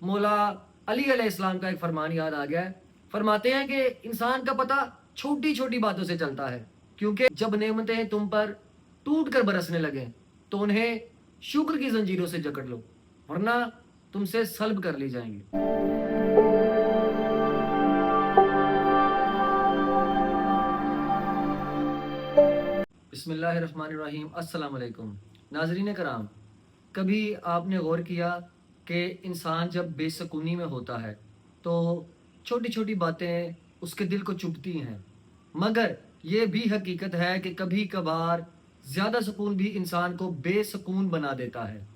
मौला अली अलैहिस्सलाम का एक फरमान याद आ गया है। फरमाते हैं कि इंसान का पता छोटी छोटी बातों से चलता है, क्योंकि जब नेमतें तुम पर टूट कर बरसने लगें तो उन्हें शुक्र की जंजीरों से जकड़ लो, वरना तुमसे सल्ब कर ली जाएंगी। बिस्मिल्लाहिर्रहमानिर्रहीम। अस्सलाम वालेकुम। नाजरीन कराम, कभी आपने गौर किया कि इंसान जब बेसकूनी में होता है तो छोटी छोटी बातें उसके दिल को चुभती हैं, मगर ये भी हकीकत है कि कभी कभार ज़्यादा सुकून भी इंसान को बेसकून बना देता है।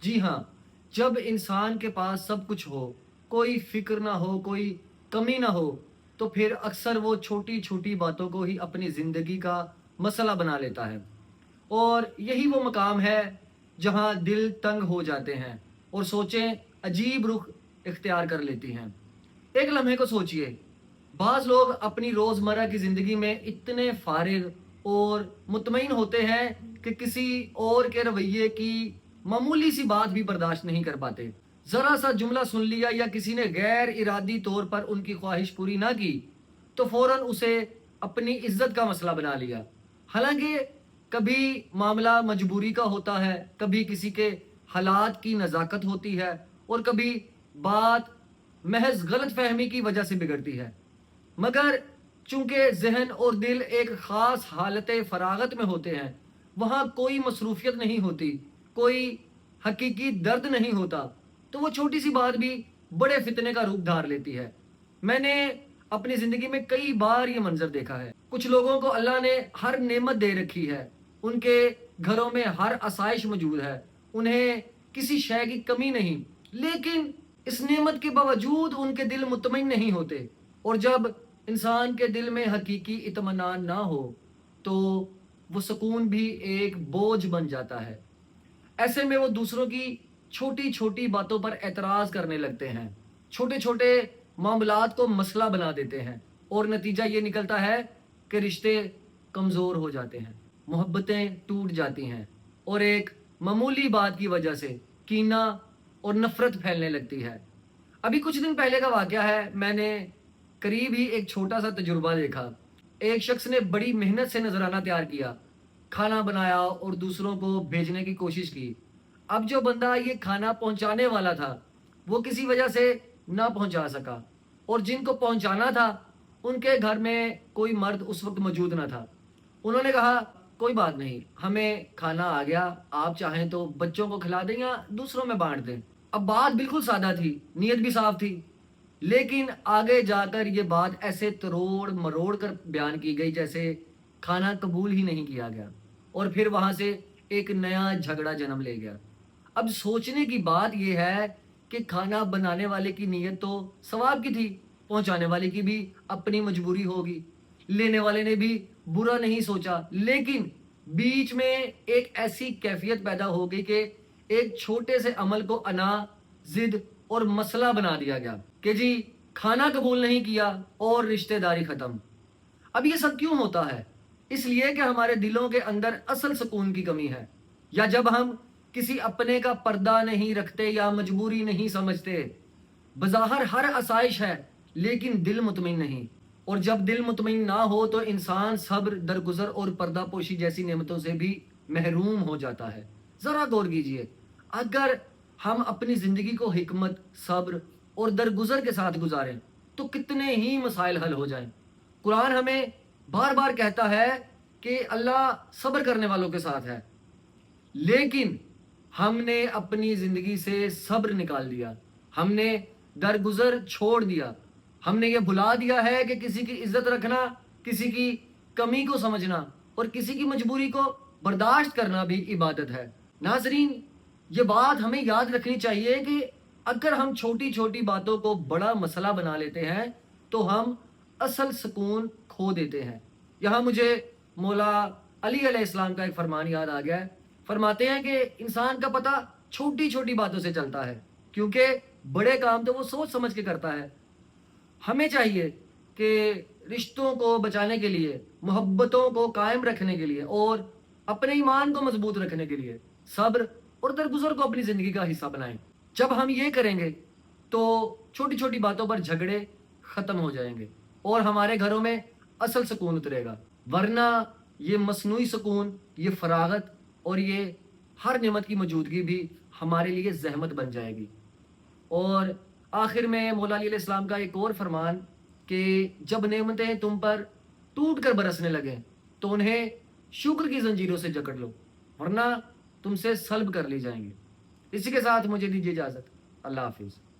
जी हाँ, जब इंसान के पास सब कुछ हो, कोई फिक्र ना हो, कोई कमी ना हो, तो फिर अक्सर वो छोटी छोटी बातों को ही अपनी ज़िंदगी का मसला बना लेता है। और यही वो मकाम है जहाँ दिल तंग हो जाते हैं और सोचें अजीब रुख इख्तियार कर लेती हैं। एक लम्हे को सोचिए, बाज़ लोग अपनी रोज़मर्रा की ज़िंदगी में इतने फारिग और मुतमईन होते हैं कि किसी और के रवैये की मामूली सी बात भी बर्दाश्त नहीं कर पाते। ज़रा सा जुमला सुन लिया या किसी ने गैर इरादी तौर पर उनकी ख्वाहिश पूरी ना की तो फ़ौरन उसे अपनी इज्जत का मसला बना लिया। हालांकि कभी मामला मजबूरी का होता है, कभी किसी के हालात की नज़ाकत होती है और कभी बात महज गलत फहमी की वजह से बिगड़ती है। मगर चूंकि जहन और दिल एक ख़ास हालत फरागत में होते हैं, वहाँ कोई मसरूफियत नहीं होती, कोई हकीकी दर्द नहीं होता, तो वो छोटी सी बात भी बड़े फितने का रूप धार लेती है। मैंने अपनी ज़िंदगी में कई बार ये मंजर देखा है। कुछ लोगों को अल्लाह ने हर नेमत दे रखी है, उनके घरों में हर आसाइश मौजूद है, उन्हें किसी शय की कमी नहीं, लेकिन इस नेमत के बावजूद उनके दिल मुतमईन नहीं होते। और जब इंसान के दिल में हकीकी इत्मीनान ना हो तो वो सुकून भी एक बोझ बन जाता है। ऐसे में वो दूसरों की छोटी छोटी बातों पर एतराज़ करने लगते हैं, छोटे छोटे मामलात को मसला बना देते हैं और नतीजा ये निकलता है कि रिश्ते कमज़ोर हो जाते हैं, मोहब्बतें टूट जाती हैं और एक मामूली बात की वजह से कीना और नफ़रत फैलने लगती है। अभी कुछ दिन पहले का वाक़या है, मैंने करीब ही एक छोटा सा तजुर्बा देखा। एक शख्स ने बड़ी मेहनत से नजराना तैयार किया, खाना बनाया और दूसरों को भेजने की कोशिश की। अब जो बंदा ये खाना पहुंचाने वाला था वो किसी वजह से ना पहुंचा सका, और जिनको पहुंचाना था उनके घर में कोई मर्द उस वक्त मौजूद ना था। उन्होंने कहा कोई बात नहीं, हमें खाना आ गया, आप चाहें तो बच्चों को खिला दें या दूसरों में बांट दें। अब बात बिल्कुल सादा थी, नीयत भी साफ थी, लेकिन आगे जाकर ये बात ऐसे तरोड़ मरोड़ कर बयान की गई जैसे खाना कबूल ही नहीं किया गया, और फिर वहां से एक नया झगड़ा जन्म ले गया। अब सोचने की बात यह है कि खाना बनाने वाले की नीयत तो सवाब की थी, पहुंचाने वाले की भी अपनी मजबूरी होगी, लेने वाले ने भी बुरा नहीं सोचा, लेकिन बीच में एक ऐसी कैफियत पैदा हो गई कि एक छोटे से अमल को अना, जिद और मसला बना दिया गया कि जी खाना कबूल नहीं किया और रिश्तेदारी खत्म। अब ये सब क्यों होता है? इसलिए कि हमारे दिलों के अंदर असल सुकून की कमी है, या जब हम किसी अपने का पर्दा नहीं रखते या मजबूरी नहीं समझते। बज़ाहिर हर आसाइश है लेकिन दिल मुतमिन नहीं, और जब दिल मुतमिन ना हो तो इंसान सब्र, दरगुजर और पर्दा पोशी जैसी नेमतों से भी महरूम हो जाता है। ज़रा गौर कीजिए, अगर हम अपनी ज़िंदगी को हिकमत, सब्र और दरगुजर के साथ गुजारें तो कितने ही मसाइल हल हो जाएं। कुरान हमें बार बार कहता है कि अल्लाह सब्र करने वालों के साथ है, लेकिन हमने अपनी ज़िंदगी से सब्र निकाल दिया, हमने दरगुजर छोड़ दिया, हमने ये भुला दिया है कि किसी की इज्जत रखना, किसी की कमी को समझना और किसी की मजबूरी को बर्दाश्त करना भी इबादत है। नाजरीन, ये बात हमें याद रखनी चाहिए कि अगर हम छोटी छोटी बातों को बड़ा मसला बना लेते हैं तो हम असल सुकून खो देते हैं। यहाँ मुझे मौला अली अलैहिस्सलाम का एक फरमान याद आ गया है। फरमाते हैं कि इंसान का पता छोटी छोटी बातों से चलता है, क्योंकि बड़े काम तो वो सोच समझ के करता है। हमें चाहिए कि रिश्तों को बचाने के लिए, मोहब्बतों को कायम रखने के लिए और अपने ईमान को मजबूत रखने के लिए सब्र और दरगुजर को अपनी ज़िंदगी का हिस्सा बनाएं। जब हम ये करेंगे تو چھوٹی چھوٹی باتوں پر جھگڑے ختم ہو جائیں گے اور ہمارے گھروں میں اصل سکون اترے گا، ورنہ یہ مصنوعی سکون، یہ فراغت اور یہ ہر نعمت کی موجودگی بھی ہمارے لیے زحمت بن جائے گی۔ اور آخر میں مولا علی علیہ السلام کا ایک اور فرمان کہ جب نعمتیں تم پر ٹوٹ کر برسنے لگیں تو انہیں شکر کی زنجیروں سے جکڑ لو، ورنہ تم سے سلب کر لی جائیں گی۔ اسی کے ساتھ مجھے دیجیے اجازت، اللہ حافظ۔